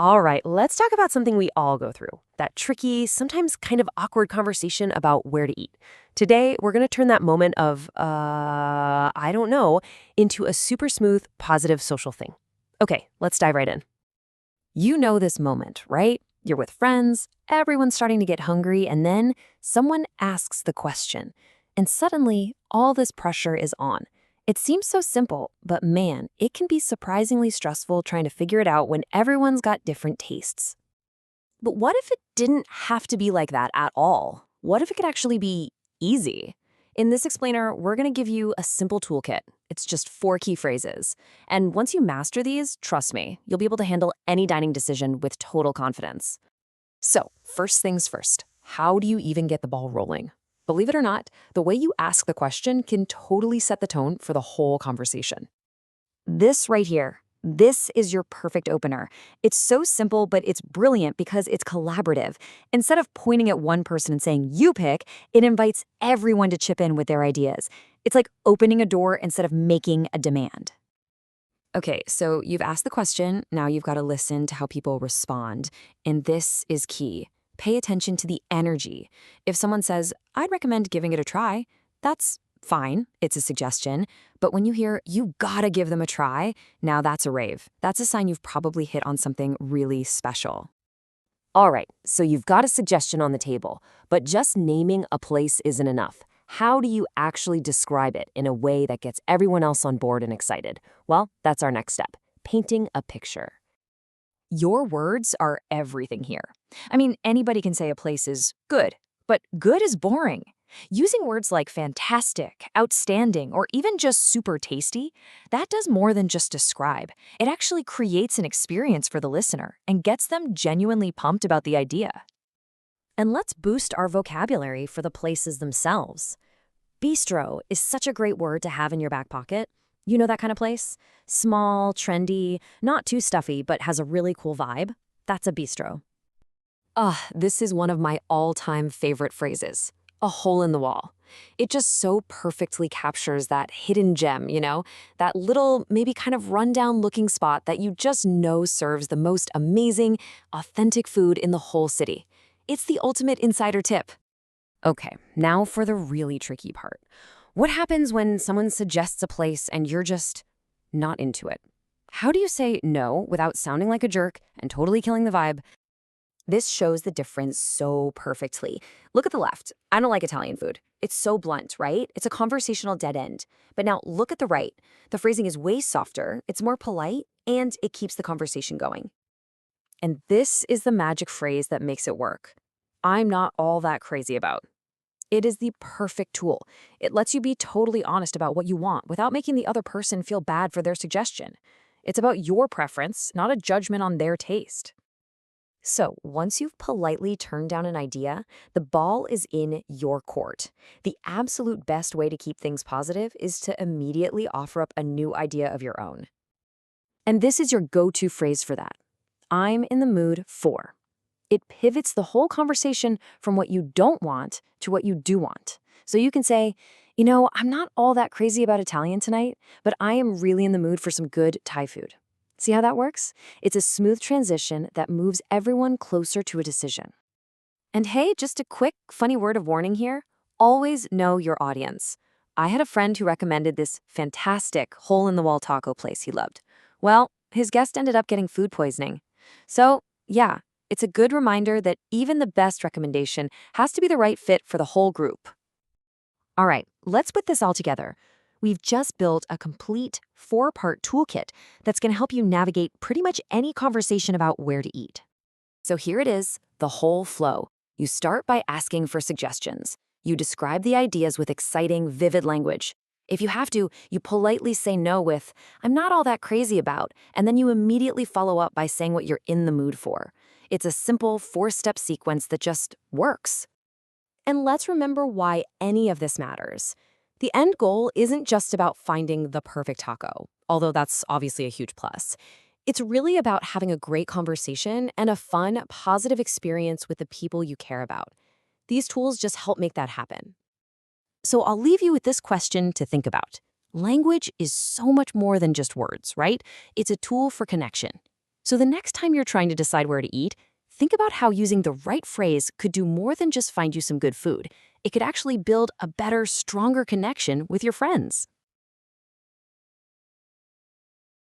All right, let's talk about something we all go through, that tricky, sometimes kind of awkward conversation about where to eat. Today, we're going to turn that moment of, I don't know, into a super smooth, positive social thing. Okay, let's dive right in. You know this moment, right? You're with friends, everyone's starting to get hungry, and then someone asks the question. And suddenly, all this pressure is on. It seems so simple, but man, it can be surprisingly stressful trying to figure it out when everyone's got different tastes. But what if it didn't have to be like that at all? What if it could actually be easy? In this explainer, we're going to give you a simple toolkit. It's just 4 key phrases. And once you master these, trust me, you'll be able to handle any dining decision with total confidence. So, first things first, how do you even get the ball rolling? Believe it or not, the way you ask the question can totally set the tone for the whole conversation. This right here, this is your perfect opener. It's so simple, but it's brilliant because it's collaborative. Instead of pointing at one person and saying, you pick, it invites everyone to chip in with their ideas. It's like opening a door instead of making a demand. Okay, so you've asked the question, now you've got to listen to how people respond. And this is key. Pay attention to the energy. If someone says, I'd recommend giving it a try, that's fine, it's a suggestion. But when you hear, you gotta give them a try, now that's a rave. That's a sign you've probably hit on something really special. All right, so you've got a suggestion on the table, but just naming a place isn't enough. How do you actually describe it in a way that gets everyone else on board and excited? Well, that's our next step, painting a picture. Your words are everything here. I mean, anybody can say a place is good, but good is boring. Using words like fantastic, outstanding, or even just super tasty, that does more than just describe. It actually creates an experience for the listener and gets them genuinely pumped about the idea. And let's boost our vocabulary for the places themselves. Bistro is such a great word to have in your back pocket. You know that kind of place? Small, trendy, not too stuffy, but has a really cool vibe. That's a bistro. This is one of my all-time favorite phrases. A hole in the wall. It just so perfectly captures that hidden gem, that little, maybe kind of rundown looking spot that you just know serves the most amazing, authentic food in the whole city. It's the ultimate insider tip. Okay, now for the really tricky part. What happens when someone suggests a place and you're just not into it? How do you say no without sounding like a jerk and totally killing the vibe? This shows the difference so perfectly. Look at the left. I don't like Italian food. It's so blunt, right? It's a conversational dead end. But now look at the right. The phrasing is way softer, it's more polite, and it keeps the conversation going. And this is the magic phrase that makes it work. I'm not all that crazy about. It is the perfect tool. It lets you be totally honest about what you want without making the other person feel bad for their suggestion. It's about your preference, not a judgment on their taste. So, once you've politely turned down an idea, the ball is in your court. The absolute best way to keep things positive is to immediately offer up a new idea of your own. And this is your go-to phrase for that. I'm in the mood for. It pivots the whole conversation from what you don't want to what you do want. So you can say, I'm not all that crazy about Italian tonight, but I am really in the mood for some good Thai food. See how that works? It's a smooth transition that moves everyone closer to a decision. And hey, just a quick, funny word of warning here. Always know your audience. I had a friend who recommended this fantastic hole-in-the-wall taco place he loved. Well, his guest ended up getting food poisoning. So, yeah, it's a good reminder that even the best recommendation has to be the right fit for the whole group. All right, let's put this all together. We've just built a complete 4-part toolkit that's going to help you navigate pretty much any conversation about where to eat. So here it is, the whole flow. You start by asking for suggestions. You describe the ideas with exciting, vivid language. If you have to, you politely say no with, I'm not all that crazy about, and then you immediately follow up by saying what you're in the mood for. It's a simple 4-step sequence that just works. And let's remember why any of this matters. The end goal isn't just about finding the perfect taco, although that's obviously a huge plus. It's really about having a great conversation and a fun, positive experience with the people you care about. These tools just help make that happen. So I'll leave you with this question to think about. Language is so much more than just words, right? It's a tool for connection. So the next time you're trying to decide where to eat, think about how using the right phrase could do more than just find you some good food. It could actually build a better, stronger connection with your friends.